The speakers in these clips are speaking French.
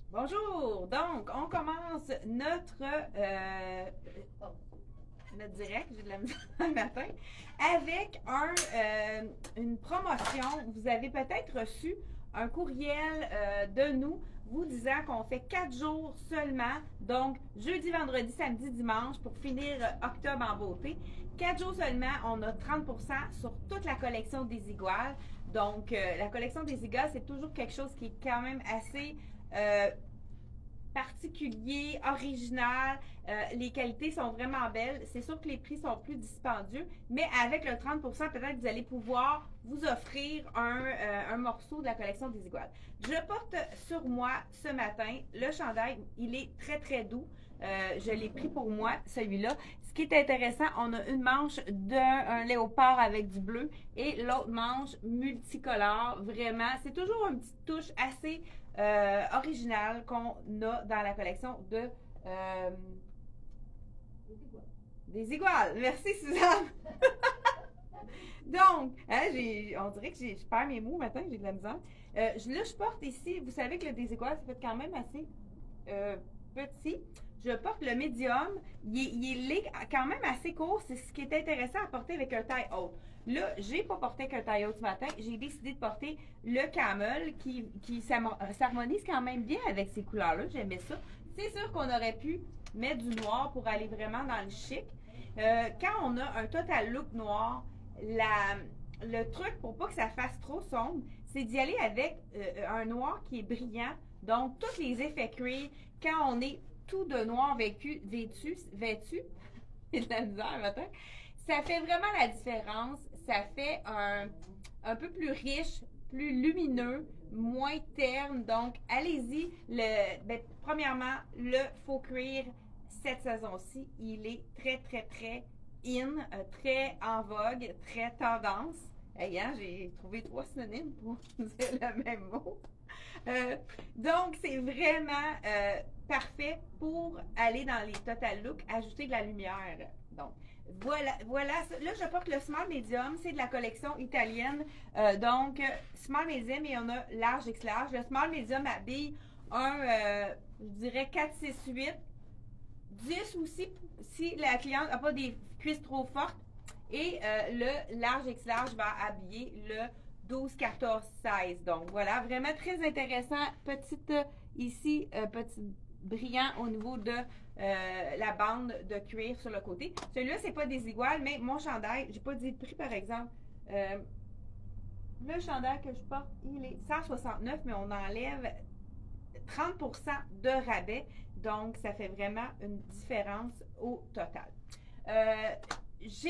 Bonjour! Donc, on commence notre direct, j'ai de la misère le matin, avec une promotion. Vous avez peut-être reçu un courriel de nous vous disant qu'on fait 4 jours seulement, donc jeudi, vendredi, samedi, dimanche, pour finir octobre en beauté. 4 jours seulement, on a 30% sur toute la collection des Iguales. Donc, la collection des Iguales, c'est toujours quelque chose qui est quand même assez particulier, original. Les qualités sont vraiment belles. C'est sûr que les prix sont plus dispendieux, mais avec le 30%, peut-être que vous allez pouvoir vous offrir un morceau de la collection des Iguales. Je porte sur moi ce matin le chandail. Il est très, très doux. Je l'ai pris pour moi, celui-là. Ce qui est intéressant, on a une manche d'un léopard avec du bleu et l'autre manche multicolore. Vraiment, c'est toujours une petite touche assez originale qu'on a dans la collection de des iguales. Merci Suzanne. Donc, hein, on dirait que je perds mes mots matin, j'ai de la misère. Là, je porte ici, vous savez que le désigual, ça peut être quand même assez petit. Je porte le médium. Il est quand même assez court. C'est ce qui est intéressant à porter avec un taille haute. Là, j'ai pas porté qu'un taille haute ce matin. J'ai décidé de porter le camel qui s'harmonise quand même bien avec ces couleurs-là. J'aimais ça. C'est sûr qu'on aurait pu mettre du noir pour aller vraiment dans le chic. Quand on a un total look noir, le truc pour pas que ça fasse trop sombre, c'est d'y aller avec un noir qui est brillant. Donc, tous les effets cuir, quand on est tout de noir vêtu, et de la misère matin, ça fait vraiment la différence. Ça fait un peu plus riche, plus lumineux, moins terne. Donc, allez-y. Premièrement, le faux cuir, cette saison-ci, il est très, très, très in, très en vogue, très tendance. Hey, hein, j'ai trouvé 3 synonymes pour dire le même mot. Donc, c'est vraiment parfait pour aller dans les total look, ajouter de la lumière. Donc, voilà. Là, je porte le Small Medium. C'est de la collection italienne. Donc, Small Medium et on a large X large. Le Small Medium habille je dirais 4, 6, 8. 10 aussi si la cliente n'a pas des cuisses trop fortes. Et le large X large va habiller le 12, 14, 16. Donc voilà, vraiment très intéressant. Petite ici, petit brillant au niveau de la bande de cuir sur le côté. Celui-là, c'est pas des iguales, mais mon chandail, j'ai pas dit le prix par exemple. Le chandail que je porte, il est 169, mais on enlève 30% de rabais. Donc, ça fait vraiment une différence au total. Je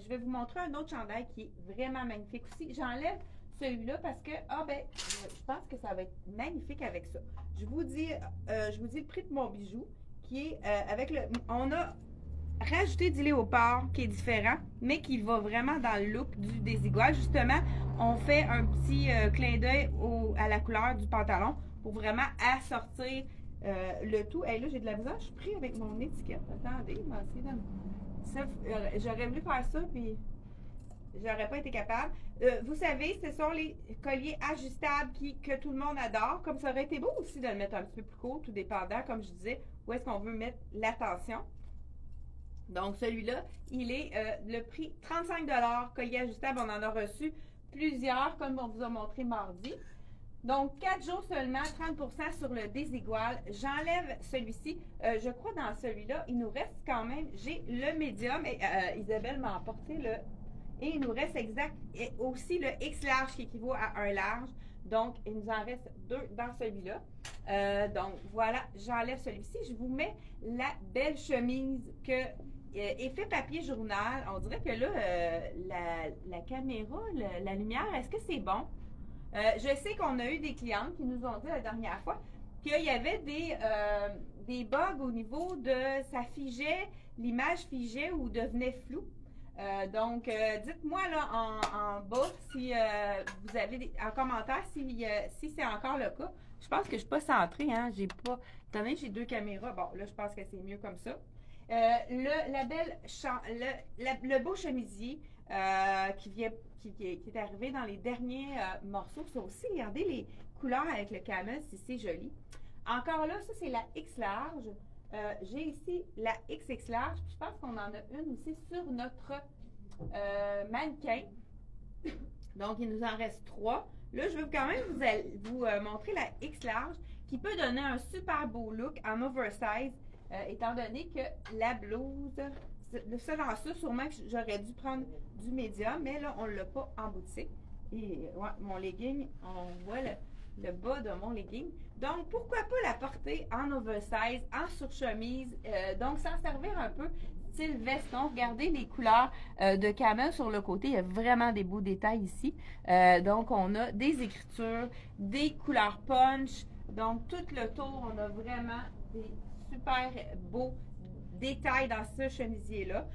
vais vous montrer un autre chandail qui est vraiment magnifique aussi. J'enlève celui-là parce que, je pense que ça va être magnifique avec ça. Je vous dis le prix de mon bijou qui est on a rajouté du léopard qui est différent, mais qui va vraiment dans le look du désigual. Justement, on fait un petit clin d'œil à la couleur du pantalon pour vraiment assortir le tout. Et là, j'ai de la misère, je suis pris avec mon étiquette. Attendez, j'aurais voulu faire ça, puis j'aurais pas été capable. Vous savez, ce sont les colliers ajustables que tout le monde adore. Comme ça aurait été beau aussi de le mettre un petit peu plus court, tout dépendant, comme je disais, où est-ce qu'on veut mettre l'attention. Donc, celui-là, il est le prix 35 collier ajustable. On en a reçu plusieurs, comme on vous a montré mardi. Donc, 4 jours seulement, 30% sur le désigual. J'enlève celui-ci. Je crois dans celui-là, il nous reste quand même, j'ai le médium. Et, Isabelle m'a apporté le... Et il nous reste aussi le X large qui équivaut à un large. Donc, il nous en reste 2 dans celui-là. Donc, voilà, j'enlève celui-ci. Je vous mets la belle chemise effet papier journal. On dirait que là, la caméra, la lumière, est-ce que c'est bon? Je sais qu'on a eu des clientes qui nous ont dit la dernière fois qu'il y avait des bugs au niveau de ça figeait, l'image figeait ou devenait floue. Donc, dites-moi là en bas si vous avez en commentaire si c'est encore le cas. Je pense que je ne suis pas centrée, hein. J'ai pas. Étant donné que j'ai 2 caméras, bon, là, je pense que c'est mieux comme ça. Le beau chemisier qui est arrivé dans les derniers morceaux. Ça aussi, regardez les couleur avec le camel, c'est joli. Encore là, ça c'est la X large. J'ai ici la XX large. Je pense qu'on en a une aussi sur notre mannequin. Donc, il nous en reste 3. Là, je veux quand même vous montrer la X large qui peut donner un super beau look en oversize, étant donné que la blouse, ça dans ça, sûrement que j'aurais dû prendre du médium, mais là, on ne l'a pas en boutique. Et ouais, mon legging, on voit le bas de mon legging. Donc, pourquoi pas la porter en oversize, en surchemise, donc s'en servir un peu style veston. Regardez les couleurs de camel sur le côté. Il y a vraiment des beaux détails ici. Donc, on a des écritures, des couleurs punch. Donc, tout le tour, on a vraiment des super beaux détails dans ce chemisier-là.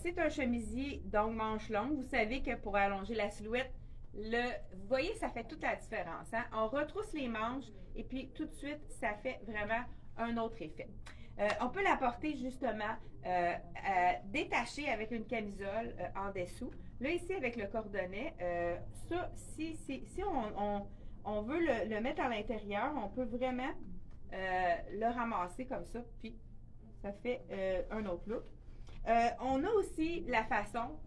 C'est un chemisier, donc manche longue. Vous savez que pour allonger la silhouette, vous voyez, ça fait toute la différence. Hein? On retrousse les manches et puis tout de suite, ça fait vraiment un autre effet. On peut la porter justement détachée avec une camisole en dessous. Là, ici, avec le cordonnet, ça, si on veut le mettre à l'intérieur, on peut vraiment le ramasser comme ça, puis ça fait un autre look. On a aussi la façon...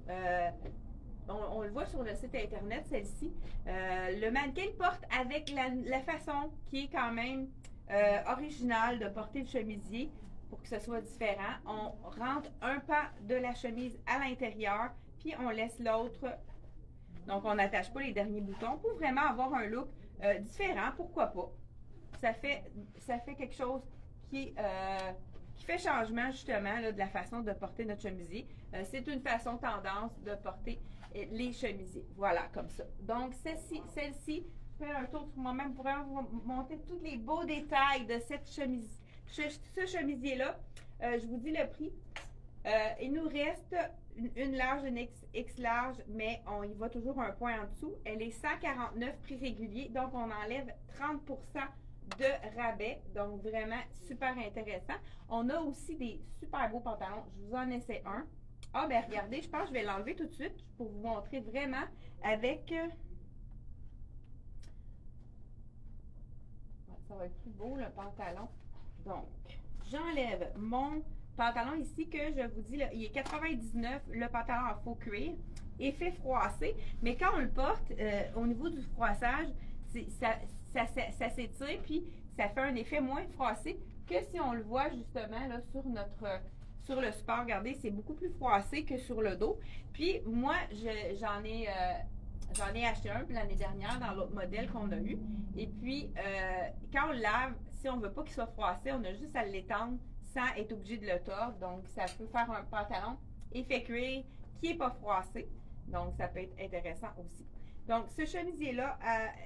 on le voit sur le site internet, celle-ci. Le mannequin porte avec la façon qui est quand même originale de porter le chemisier pour que ce soit différent. On rentre un pas de la chemise à l'intérieur, puis on laisse l'autre. Donc, on n'attache pas les derniers boutons pour vraiment avoir un look différent. Pourquoi pas? Ça fait quelque chose qui fait changement justement là, de la façon de porter notre chemisier. C'est une façon tendance de porter les chemisiers. Voilà, comme ça. Donc, celle-ci, je fais un tour sur moi-même pour vraiment vous montrer tous les beaux détails de cette chemise. Ce chemisier-là, je vous dis le prix. Il nous reste une large, une X large, mais on y va toujours un point en dessous. Elle est 149 prix régulier, donc on enlève 30% de rabais, donc vraiment super intéressant. On a aussi des super beaux pantalons. Je vous en essaie un. Ah, ben regardez, je pense que je vais l'enlever tout de suite pour vous montrer vraiment avec... ça va être plus beau, le pantalon. Donc, j'enlève mon pantalon ici que je vous dis, là, il est 99, le pantalon en faux cuir, effet froissé. Mais quand on le porte, au niveau du froissage, ça s'étire, puis ça fait un effet moins froissé que si on le voit justement là, sur le support. Regardez, c'est beaucoup plus froissé que sur le dos. Puis moi, j'en ai acheté un l'année dernière dans l'autre modèle qu'on a eu. Et puis, quand on le lave, si on ne veut pas qu'il soit froissé, on a juste à l'étendre sans être obligé de le tordre. Donc, ça peut faire un pantalon effet cuir qui n'est pas froissé. Donc, ça peut être intéressant aussi. Donc, ce chemisier-là,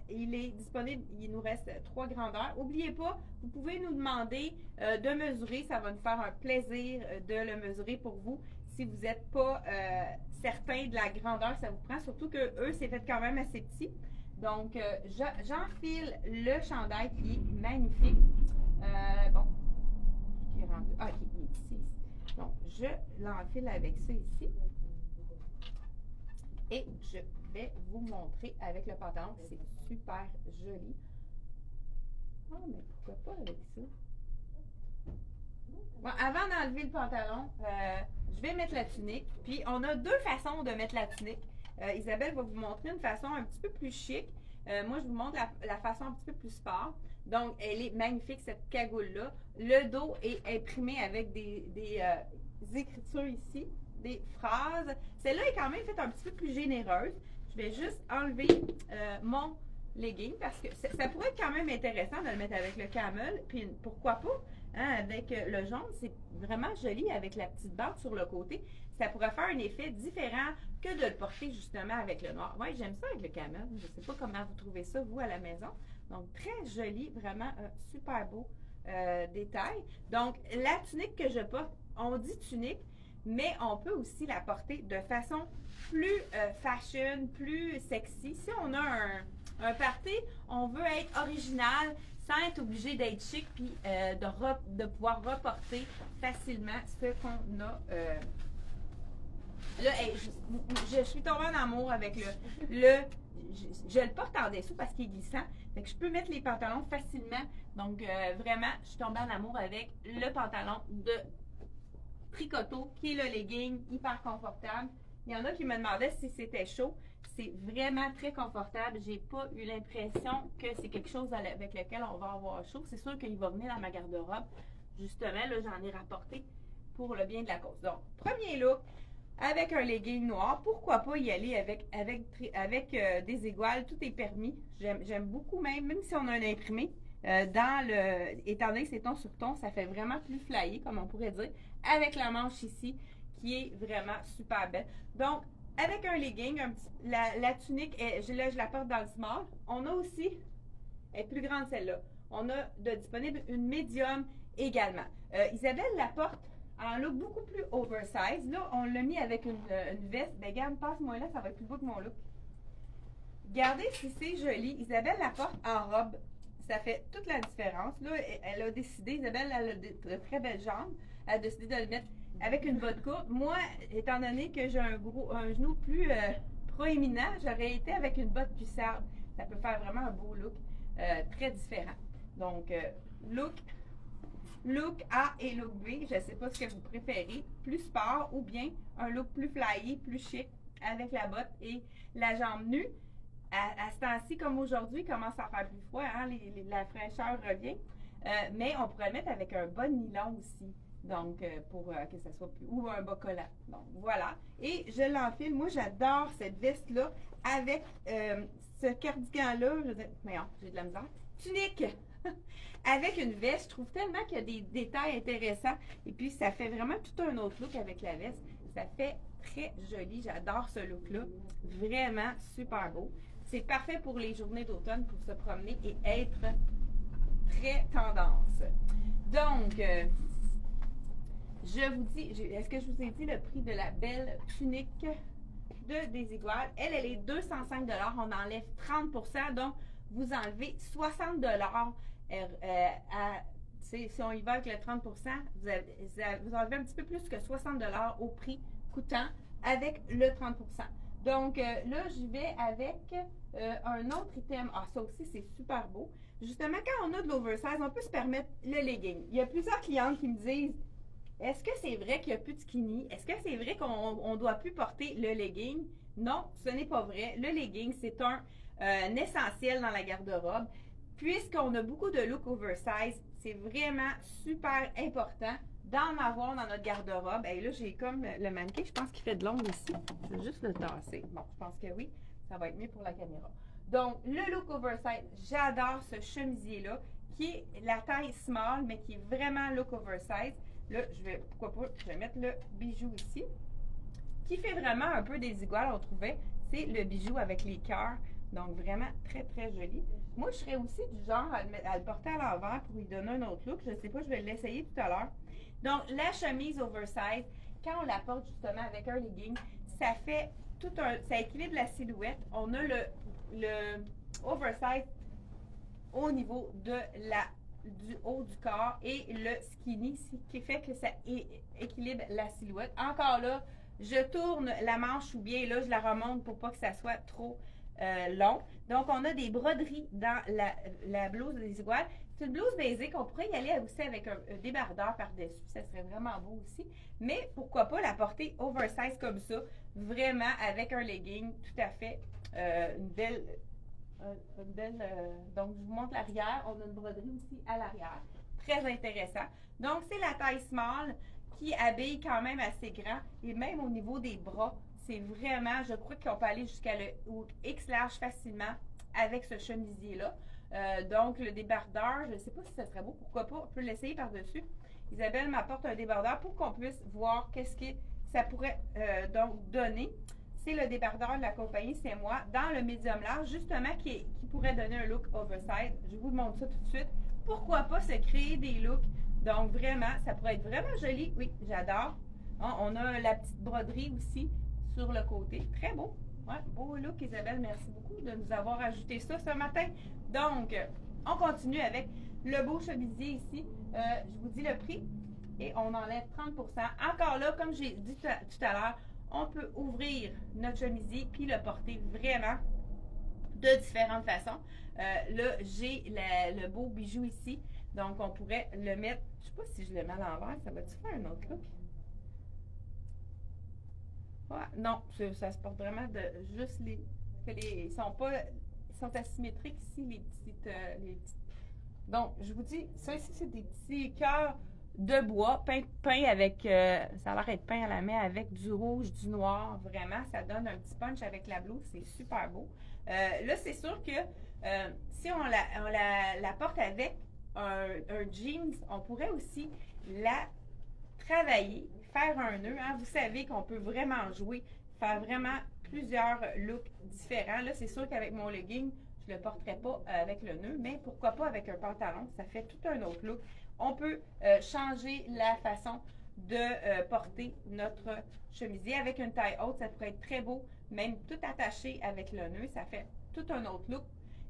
il est disponible, il nous reste 3 grandeurs. N'oubliez pas, vous pouvez nous demander de mesurer. Ça va nous faire un plaisir de le mesurer pour vous. Si vous n'êtes pas certain de la grandeur que ça vous prend, surtout que eux, c'est fait quand même assez petit. Donc, j'enfile le chandail qui est magnifique. Bon, qui est rendu. Ah, qui est ici. Donc, je l'enfile avec ça ici. Et je vais vous montrer avec le pantalon. C'est super joli. Ah, mais pourquoi pas avec ça? Bon, avant d'enlever le pantalon, je vais mettre la tunique. Puis, on a 2 façons de mettre la tunique. Isabelle va vous montrer une façon un petit peu plus chic. Moi, je vous montre la façon un petit peu plus sport. Donc, elle est magnifique, cette cagoule-là. Le dos est imprimé avec des écritures ici, des phrases. Celle-là est quand même faite un petit peu plus généreuse. Je vais juste enlever mon legging parce que ça pourrait être quand même intéressant de le mettre avec le camel. Puis, pourquoi pas? Hein, avec le jaune, c'est vraiment joli avec la petite barre sur le côté. Ça pourrait faire un effet différent que de le porter justement avec le noir. Oui, j'aime ça avec le camel. Je ne sais pas comment vous trouvez ça, vous, à la maison. Donc, très joli, vraiment un super beau détail. Donc, la tunique que je porte, on dit tunique, mais on peut aussi la porter de façon plus fashion, plus sexy. Si on a un party, on veut être original, sans être obligé d'être chic, puis de pouvoir reporter facilement ce qu'on a Là, hey, je suis tombée en amour avec je le porte en dessous parce qu'il est glissant. Fait que je peux mettre les pantalons facilement. Donc, vraiment, je suis tombée en amour avec le pantalon de Tricoto, qui est le legging hyper confortable. Il y en a qui me demandaient si c'était chaud. C'est vraiment très confortable. J'ai pas eu l'impression que c'est quelque chose avec lequel on va avoir chaud. C'est sûr qu'il va venir dans ma garde-robe. Justement, là, j'en ai rapporté pour le bien de la cause. Donc, premier look, avec un legging noir. Pourquoi pas y aller avec des aiguales? Tout est permis. J'aime beaucoup même si on a un imprimé. Étant donné que c'est ton sur ton, ça fait vraiment plus flyé, comme on pourrait dire, avec la manche ici, qui est vraiment super belle. Donc, avec un legging, la tunique, là, je la porte dans le small. On a aussi, elle est plus grande celle-là. On a disponible une médium également. Isabelle la porte en look beaucoup plus oversize. Là, on l'a mis avec une veste. Ben, regarde, passe-moi là, ça va être plus beau que mon look. Regardez si c'est joli. Isabelle la porte en robe. Ça fait toute la différence. Là, elle a décidé, Isabelle, elle a de très belles jambes. Elle a décidé de le mettre avec une botte courte. Moi, étant donné que j'ai un genou plus proéminent, j'aurais été avec une botte puissante. Ça peut faire vraiment un beau look très différent. Donc, look A et look B, je ne sais pas ce que vous préférez, plus sport ou bien un look plus flyé, plus chic avec la botte et la jambe nue. À ce temps-ci, comme aujourd'hui, commence à faire plus froid, hein, la fraîcheur revient, mais on pourrait le mettre avec un bas nylon aussi, donc pour que ça soit plus, ou un bas collant. Donc voilà, et je l'enfile, moi j'adore cette veste-là avec ce cardigan-là, j'ai de la misère, tunique! Avec une veste, je trouve tellement qu'il y a des détails intéressants. Et puis, ça fait vraiment tout un autre look avec la veste. Ça fait très joli. J'adore ce look-là. Vraiment super beau. C'est parfait pour les journées d'automne pour se promener et être très tendance. Donc, je vous dis, est-ce que je vous ai dit le prix de la belle tunique de Desigual? Elle est 205 $. On enlève 30 %. Donc, vous enlevez 60 $. Si on y va avec le 30 %, vous enlevez un petit peu plus que 60 $ au prix coûtant avec le 30 %. Donc là, j'y vais avec un autre item. Ah, ça aussi, c'est super beau. Justement, quand on a de l'oversize, on peut se permettre le legging. Il y a plusieurs clientes qui me disent, est-ce que c'est vrai qu'il n'y a plus de skinny? Est-ce que c'est vrai qu'on ne doit plus porter le legging? Non, ce n'est pas vrai. Le legging, c'est un essentiel dans la garde-robe. Puisqu'on a beaucoup de look oversize, c'est vraiment super important d'en avoir dans notre garde-robe. Et là, j'ai comme le mannequin, je pense qu'il fait de l'ombre ici. Je vais juste le tasser. Bon, je pense que oui, ça va être mieux pour la caméra. Donc, le look oversize, j'adore ce chemisier-là, qui est la taille small, mais qui est vraiment look oversize. Là, pourquoi pas, je vais mettre le bijou ici, qui fait vraiment un peu Desigual, on trouvait. C'est le bijou avec les cœurs. Donc, vraiment très, très joli. Moi, je serais aussi du genre à le porter à l'envers pour lui donner un autre look. Je ne sais pas, je vais l'essayer tout à l'heure. Donc, la chemise oversize, quand on la porte justement avec un legging, ça fait ça équilibre la silhouette. On a le oversize au niveau du haut du corps et le skinny, ce qui fait que ça équilibre la silhouette. Encore là, je tourne la manche ou bien là, je la remonte pour pas que ça soit trop long. Donc, on a des broderies dans la blouse Desigual. C'est une blouse basique. On pourrait y aller aussi avec un débardeur par-dessus. Ça serait vraiment beau aussi. Mais pourquoi pas la porter oversize comme ça, vraiment avec un legging, tout à fait une belle. Donc, je vous montre l'arrière. On a une broderie aussi à l'arrière. Très intéressant. Donc, c'est la taille small qui habille quand même assez grand. Et même au niveau des bras, c'est vraiment, je crois qu'on peut aller jusqu'à le X large facilement avec ce chemisier-là. Donc, le débardeur, je ne sais pas si ça serait beau, pourquoi pas, on peut l'essayer par-dessus. Isabelle m'apporte un débardeur pour qu'on puisse voir qu'est-ce que ça pourrait donc donner. C'est le débardeur de la compagnie, c'est moi, dans le médium large, justement, qui pourrait donner un look oversize. Je vous montre ça tout de suite. Pourquoi pas se créer des looks? Donc, vraiment, ça pourrait être vraiment joli. Oui, j'adore. On a la petite broderie aussi sur le côté. Très beau. Ouais, beau look, Isabelle. Merci beaucoup de nous avoir ajouté ça ce matin. Donc, on continue avec le beau chemisier ici. Je vous dis le prix et on enlève 30 %. Encore là, comme j'ai dit tout à l'heure, on peut ouvrir notre chemisier puis le porter vraiment de différentes façons. Là, j'ai le beau bijou ici. Donc, on pourrait le mettre, je ne sais pas si je le mets à l'envers, ça va-tu faire un autre look? Ouais, non, ça se porte vraiment de juste ils sont asymétriques ici, les petites. Donc, je vous dis, ça ici, c'est des petits cœurs de bois, peint avec, ça a l'air d'être peint à la main avec du rouge, du noir, vraiment, ça donne un petit punch avec la blouse, c'est super beau. Là, c'est sûr que si on la porte avec un jeans, on pourrait aussi la travailler, faire un nœud. Hein. Vous savez qu'on peut vraiment jouer, faire vraiment plusieurs looks différents. Là, c'est sûr qu'avec mon legging, je ne le porterai pas avec le nœud, mais pourquoi pas avec un pantalon? Ça fait tout un autre look. On peut changer la façon de porter notre chemisier avec une taille haute. Ça pourrait être très beau, même tout attaché avec le nœud. Ça fait tout un autre look.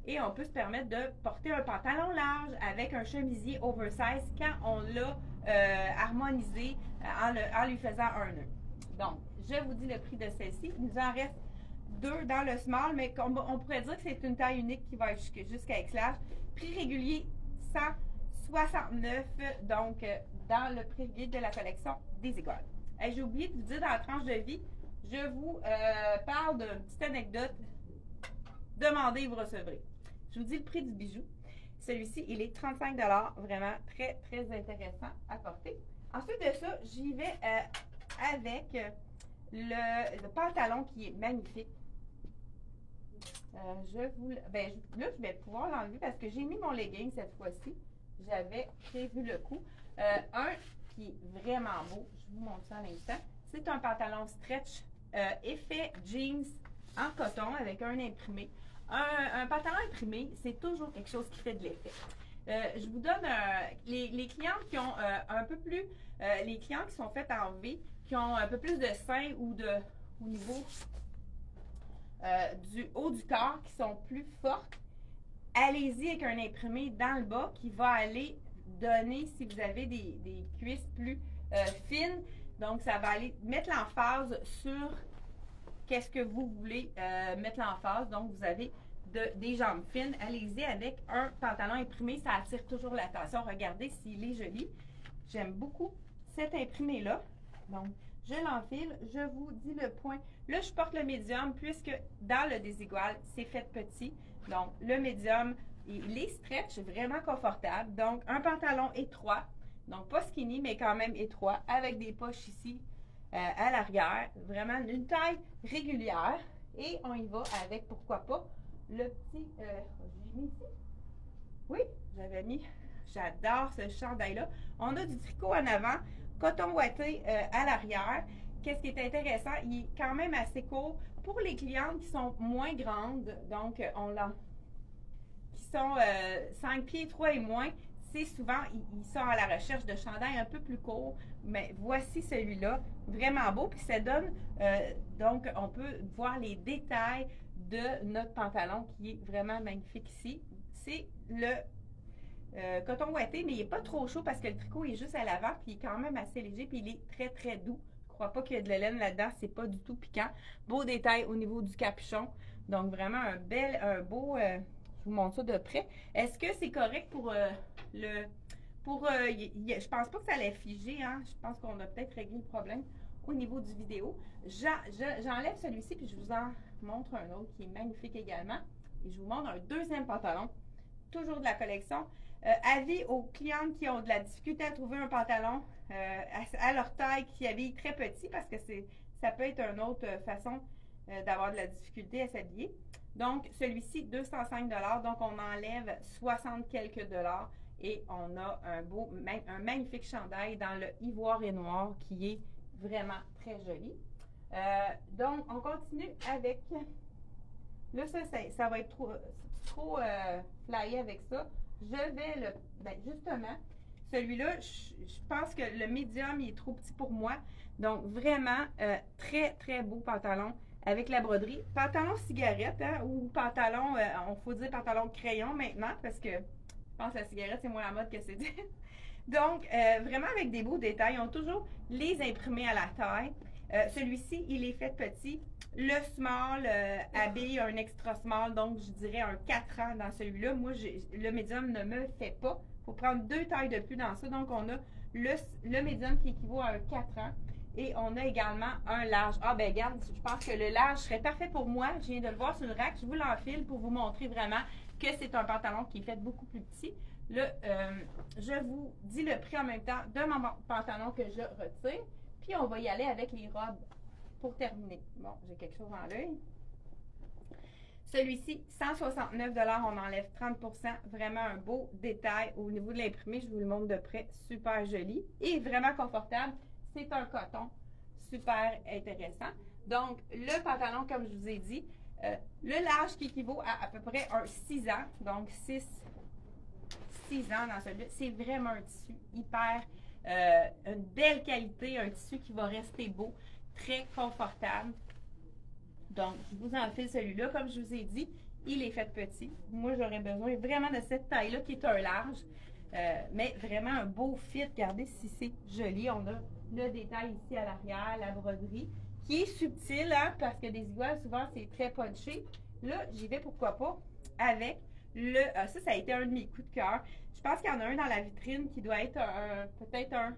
Et on peut se permettre de porter un pantalon large avec un chemisier oversize quand on l'a harmonisé en lui faisant un nœud. Donc, je vous dis le prix de celle-ci. Il nous en reste 2 dans le small, mais on pourrait dire que c'est une taille unique qui va jusqu'à X-large. Prix régulier, 169, donc dans le prix guide de la collection des écoles. J'ai oublié de vous dire dans la tranche de vie, je vous parle d'une petite anecdote. Demandez, vous recevrez. Je vous dis le prix du bijou. Celui-ci, il est 35 $, vraiment très, très intéressant à porter. Ensuite de ça, j'y vais avec le pantalon qui est magnifique. Là, je vais pouvoir l'enlever parce que j'ai mis mon legging cette fois-ci. J'avais prévu le coup. Un qui est vraiment beau, je vous montre ça à l'instant. C'est un pantalon stretch effet jeans en coton avec un imprimé. Un pantalon imprimé, c'est toujours quelque chose qui fait de l'effet. Je vous donne les clientes qui ont un peu plus, les clientes qui sont faites en V, qui ont un peu plus de sein ou au niveau du haut du corps, qui sont plus fortes, allez-y avec un imprimé dans le bas qui va aller donner, si vous avez des cuisses plus fines, donc ça va aller mettre l'emphase sur qu'est-ce que vous voulez mettre l'emphase. Donc, vous avez des jambes fines. Allez-y avec un pantalon imprimé. Ça attire toujours l'attention. Regardez s'il est joli. J'aime beaucoup cet imprimé-là. Donc, je l'enfile. Je vous dis le point. Là, je porte le médium puisque dans le désigual, c'est fait petit. Donc, le médium, il est stretch, vraiment confortable. Donc, un pantalon étroit. Donc, pas skinny, mais quand même étroit, avec des poches ici à l'arrière. Vraiment une taille régulière. Et on y va avec, pourquoi pas, le petit... j'ai mis ici? Oui, j'avais mis. J'adore ce chandail-là. On a du tricot en avant, coton ouaté à l'arrière. Qu'est-ce qui est intéressant? Il est quand même assez court. Pour les clientes qui sont moins grandes, donc qui sont 5 pieds 3 et moins, c'est souvent, ils sont à la recherche de chandails un peu plus courts. Mais voici celui-là, vraiment beau. Puis ça donne, donc on peut voir les détails de notre pantalon qui est vraiment magnifique ici. C'est le coton ouaté, mais il n'est pas trop chaud parce que le tricot est juste à l'avant, puis il est quand même assez léger, puis il est très, très doux. Je ne crois pas qu'il y a de la laine là-dedans, c'est pas du tout piquant. Beau détail au niveau du capuchon. Donc vraiment un beau, je vous montre ça de près. Est-ce que c'est correct pour je pense pas que ça allait figer, hein? Je pense qu'on a peut-être réglé le problème au niveau du vidéo. J'enlève celui-ci, puis je vous en montre un autre qui est magnifique également. Et je vous montre un deuxième pantalon, toujours de la collection. Avis aux clientes qui ont de la difficulté à trouver un pantalon à leur taille, qui habillent très petit, parce que ça peut être une autre façon d'avoir de la difficulté à s'habiller. Donc, celui-ci, 205 $. Donc, on enlève 60 quelques dollars et on a un magnifique chandail dans le ivoire et noir qui est vraiment très joli. Donc, on continue avec... Là, ça va être trop flyé avec ça. Je vais justement, celui-là, je pense que le médium, il est trop petit pour moi. Donc, vraiment, très, très beau pantalon avec la broderie. Pantalon cigarette, hein, ou pantalon, on faut dire pantalon crayon maintenant, parce que je pense que la cigarette, c'est moins la mode que c'est dit. Donc, vraiment avec des beaux détails. Ils ont toujours les imprimés à la taille. Celui-ci, il est fait petit. Le small habille un extra small, donc je dirais un 4 ans dans celui-là. Moi, le médium ne me fait pas. Il faut prendre 2 tailles de plus dans ça. Donc, on a le médium qui équivaut à un 4 ans. Et on a également un large. Ah, ben regarde, je pense que le large serait parfait pour moi. Je viens de le voir sur le rack. Je vous l'enfile pour vous montrer vraiment que c'est un pantalon qui est fait beaucoup plus petit. Là, je vous dis le prix en même temps de mon pantalon que je retire. Puis, on va y aller avec les robes pour terminer. Bon, j'ai quelque chose dans l'œil. Celui-ci, 169 $, on enlève 30 %. Vraiment un beau détail au niveau de l'imprimé. Je vous le montre de près. Super joli et vraiment confortable. C'est un coton super intéressant. Donc, le pantalon, comme je vous ai dit, le large qui équivaut à peu près un 6 ans. Donc, 6 ans dans celui-là. C'est vraiment un tissu hyper, une belle qualité, un tissu qui va rester beau, très confortable. Donc, je vous enfile celui-là. Comme je vous ai dit, il est fait petit. Moi, j'aurais besoin vraiment de cette taille-là qui est un large. Mais vraiment un beau fit. Regardez si c'est joli. On a le détail ici à l'arrière, la broderie, qui est subtile, hein, parce que des iguales, souvent, c'est très punché. Là, j'y vais, pourquoi pas, avec le... ça a été un de mes coups de cœur. Je pense qu'il y en a un dans la vitrine qui doit être peut-être un...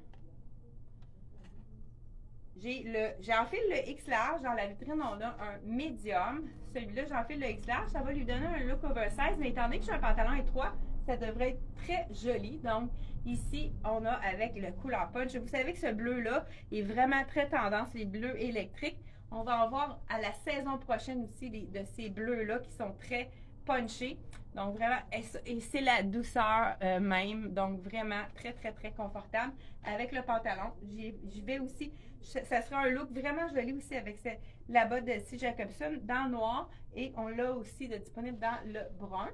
J'enfile le X large. Dans la vitrine, on a un médium. Celui-là, j'enfile le X large. Ça va lui donner un look oversize, mais étant donné que j'ai un pantalon étroit, ça devrait être très joli. Donc, ici, on a avec le couleur punch. Vous savez que ce bleu-là est vraiment très tendance, les bleus électriques. On va en voir à la saison prochaine aussi de ces bleus-là qui sont très punchés. Donc, vraiment, et c'est la douceur même. Donc, vraiment très, très, très confortable. Avec le pantalon, j'y vais aussi. Ça sera un look vraiment joli aussi avec la botte de C. Jacobson dans le noir. Et on l'a aussi disponible dans le brun.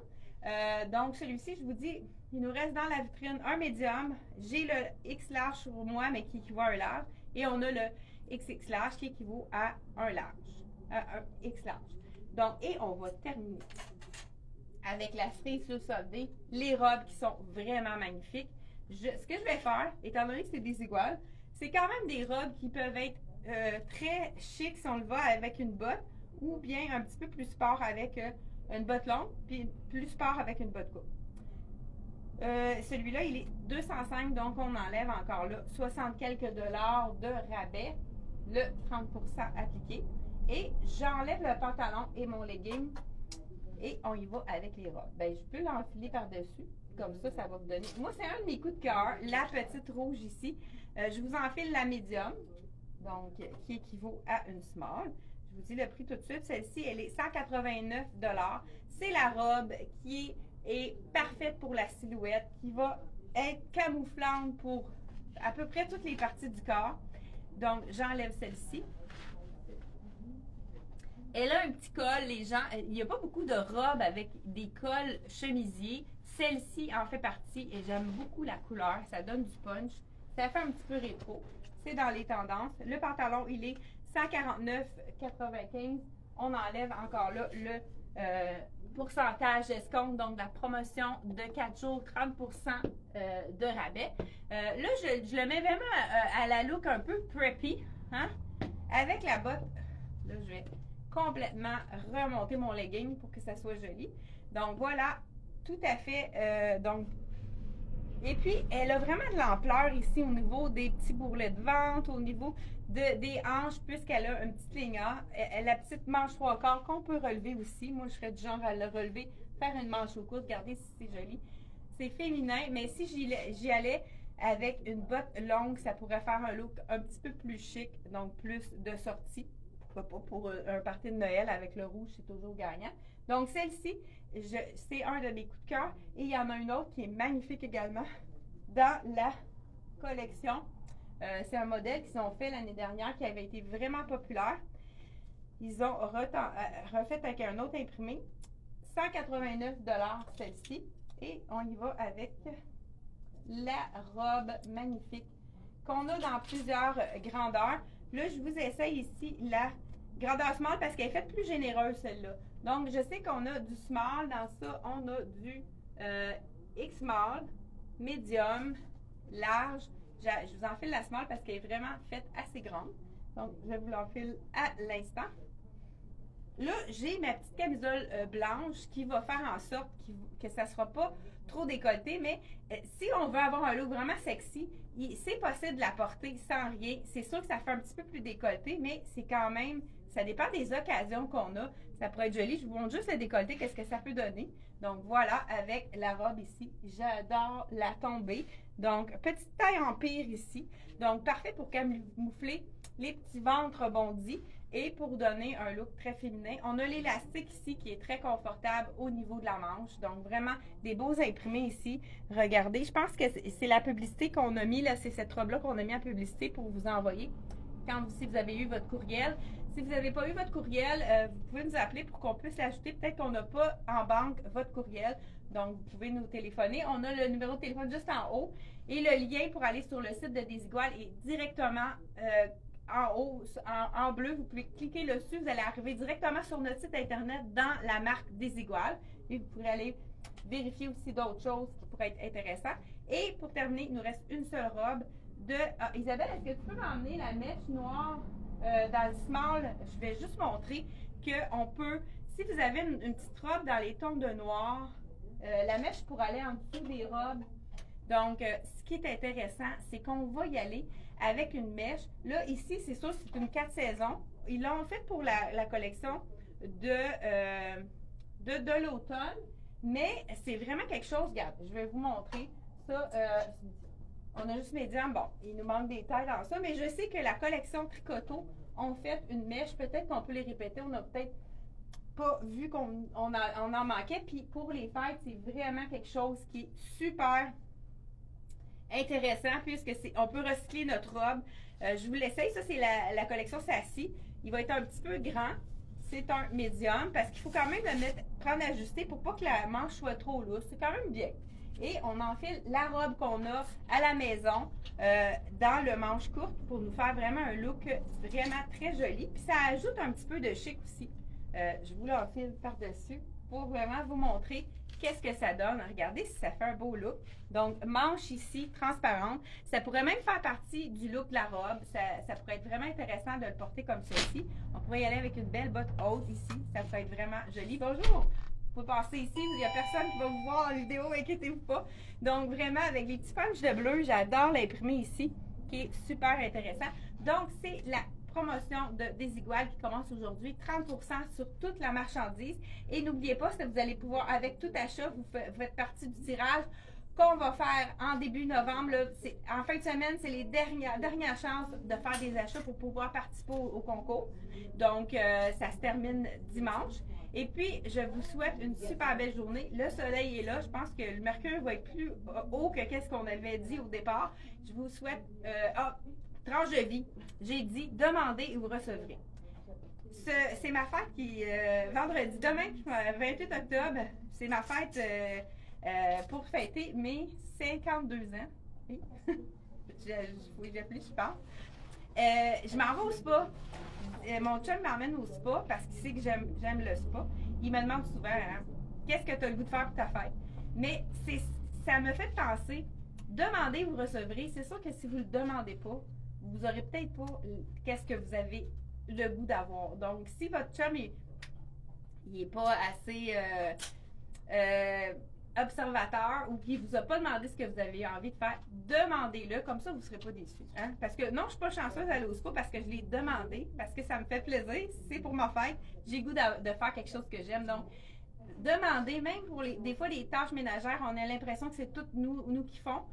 Donc, celui-ci, je vous dis, il nous reste dans la vitrine un médium. J'ai le X large sur moi, mais qui équivaut à un large. Et on a le XX large qui équivaut à un large. Un X large. Donc, et on va terminer avec la cerise sur soldée, les robes qui sont vraiment magnifiques. Ce que je vais faire, étant donné que c'est des iguales, c'est quand même des robes qui peuvent être très chic si on le va avec une botte, ou bien un petit peu plus sport avec une botte longue, puis plus sport avec une botte courte. Celui-là, il est 205, donc on enlève encore là 60 quelques dollars de rabais, le 30 % appliqué. Et j'enlève le pantalon et mon legging, et on y va avec les robes. Ben, je peux l'enfiler par-dessus, comme ça, ça va vous donner... Moi, c'est un de mes coups de cœur, la petite rouge ici. Je vous enfile la médium, donc qui équivaut à une small. Je vous dis le prix tout de suite. Celle-ci, elle est 189 $. C'est la robe qui est parfaite pour la silhouette, qui va être camouflante pour à peu près toutes les parties du corps. Donc, j'enlève celle-ci. Elle a un petit col, les gens, il n'y a pas beaucoup de robes avec des cols chemisiers. Celle-ci en fait partie et j'aime beaucoup la couleur, ça donne du punch. Ça fait un petit peu rétro. C'est dans les tendances. Le pantalon, il est 149,95. On enlève encore là le pourcentage d'escompte, donc la promotion de 4 jours, 30 % de rabais. Là, je le mets vraiment à la look un peu preppy, hein? Avec la botte. Là, je vais complètement remonter mon legging pour que ça soit joli. Donc, voilà, tout à fait. Et puis, elle a vraiment de l'ampleur ici au niveau des petits bourrelets de ventre, au niveau des hanches, puisqu'elle a une petite ligne A. La petite manche 3/4 qu'on peut relever aussi. Moi, je serais du genre à le relever, faire une manche au coude. Regardez si c'est joli. C'est féminin, mais si j'y allais avec une botte longue, ça pourrait faire un look un petit peu plus chic, donc plus de sortie. Pourquoi pas pour un party de Noël avec le rouge, c'est toujours gagnant. Donc, celle-ci, c'est un de mes coups de cœur. Et il y en a une autre qui est magnifique également dans la collection. C'est un modèle qu'ils ont fait l'année dernière qui avait été vraiment populaire. Ils ont refait avec un autre imprimé. 189 $ celle-ci. Et on y va avec la robe magnifique qu'on a dans plusieurs grandeurs. Là, je vous essaye ici la grandeur small parce qu'elle est faite plus généreuse celle-là. Donc, je sais qu'on a du small. Dans ça, on a du X small, medium, large. Je vous enfile la small parce qu'elle est vraiment faite assez grande. Donc, je vous l'enfile à l'instant. Là, j'ai ma petite camisole blanche qui va faire en sorte que ça ne sera pas trop décolleté, mais si on veut avoir un look vraiment sexy, c'est possible de la porter sans rien. C'est sûr que ça fait un petit peu plus décolleté, mais c'est quand même, ça dépend des occasions qu'on a. Ça pourrait être joli. Je vous montre juste le décolleté, qu'est-ce que ça peut donner. Donc voilà, avec la robe ici, j'adore la tombée. Donc, petite taille empire ici. Donc, parfait pour camoufler les petits ventres rebondis et pour donner un look très féminin. On a l'élastique ici qui est très confortable au niveau de la manche. Donc, vraiment des beaux imprimés ici. Regardez, je pense que c'est la publicité qu'on a mis, là, c'est cette robe-là qu'on a mis en publicité pour vous envoyer si vous avez eu votre courriel. Si vous n'avez pas eu votre courriel, vous pouvez nous appeler pour qu'on puisse l'ajouter. Peut-être qu'on n'a pas en banque votre courriel. Donc, vous pouvez nous téléphoner. On a le numéro de téléphone juste en haut. Et le lien pour aller sur le site de Desigual est directement en haut, en bleu. Vous pouvez cliquer dessus. Vous allez arriver directement sur notre site Internet dans la marque Desigual. Et vous pourrez aller vérifier aussi d'autres choses qui pourraient être intéressantes. Et pour terminer, il nous reste une seule robe de... Isabelle, est-ce que tu peux m'emmener la mèche noire dans le small? Je vais juste montrer qu'on peut... Si vous avez une petite robe dans les tons de noir, la mèche pour aller en dessous des robes. Donc, ce qui est intéressant, c'est qu'on va y aller avec une mèche. Là, ici, c'est sûr, c'est une 4 saisons. Ils l'ont fait pour la collection de l'automne, mais c'est vraiment quelque chose, regarde, je vais vous montrer ça. On a juste médium, bon, il nous manque des tailles dans ça, mais je sais que la collection Tricoto ont fait une mèche, peut-être qu'on peut les répéter, on a peut-être pas vu qu'on en manquait, puis pour les fêtes, c'est vraiment quelque chose qui est super intéressant, puisque on peut recycler notre robe. Je vous l'essaye, ça c'est la collection Sassy, il va être un petit peu grand, c'est un médium, parce qu'il faut quand même le prendre à ajuster pour pas que la manche soit trop lourde, c'est quand même bien. Et on enfile la robe qu'on a à la maison dans le manche courte pour nous faire vraiment un look vraiment très joli. Puis ça ajoute un petit peu de chic aussi. Je vous l'enfile par-dessus pour vraiment vous montrer qu'est-ce que ça donne. Regardez si ça fait un beau look. Donc, manche ici, transparente. Ça pourrait même faire partie du look de la robe. Ça pourrait être vraiment intéressant de le porter comme ceci. On pourrait y aller avec une belle botte haute ici. Ça pourrait être vraiment joli. Bonjour! Vous pouvez passer ici, il n'y a personne qui va vous voir en vidéo, inquiétez-vous pas. Donc vraiment, avec les petits punchs de bleu, j'adore l'imprimer ici, qui est super intéressant. Donc, c'est la promotion de Desigual qui commence aujourd'hui, 30% sur toute la marchandise. Et n'oubliez pas, que vous allez pouvoir, avec tout achat, vous faites partie du tirage qu'on va faire en début novembre. Là, en fin de semaine, c'est les dernières chances de faire des achats pour pouvoir participer au concours. Donc, ça se termine dimanche. Et puis, je vous souhaite une super belle journée. Le soleil est là. Je pense que le mercure va être plus haut que ce qu'on avait dit au départ. Je vous souhaite... tranche de vie. J'ai dit, demandez et vous recevrez. C'est ma fête qui vendredi. Demain, 28 octobre, c'est ma fête pour fêter mes 52 ans. Oui. Je pense. Je m'en vais au spa. Mon chum m'emmène au spa parce qu'il sait que j'aime le spa. Il me demande souvent, hein, qu'est-ce que tu as le goût de faire pour ta fête? Mais ça me fait penser, demandez, vous recevrez. C'est sûr que si vous ne le demandez pas, vous n'aurez peut-être pas qu'est-ce que vous avez le goût d'avoir. Donc, si votre chum il est pas assez observateur ou qu'il ne vous a pas demandé ce que vous avez envie de faire, demandez-le, comme ça vous ne serez pas déçus. Hein? Parce que non, je ne suis pas chanceuse d'aller au spa parce que je l'ai demandé, parce que ça me fait plaisir, c'est pour ma fête, j'ai le goût de faire quelque chose que j'aime. Donc, demandez, même pour des fois les tâches ménagères, on a l'impression que c'est toutes nous qui font.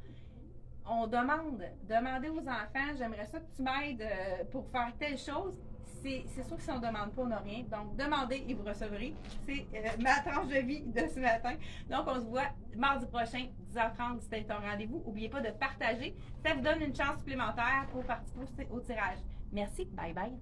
On demandez aux enfants, j'aimerais ça que tu m'aides pour faire telle chose. C'est sûr que si on ne demande pas, on n'a rien. Donc, demandez et vous recevrez. C'est ma tranche de vie de ce matin. Donc, on se voit mardi prochain, 10h30, c'était un rendez-vous. N'oubliez pas de partager. Ça vous donne une chance supplémentaire pour participer au tirage. Merci. Bye bye.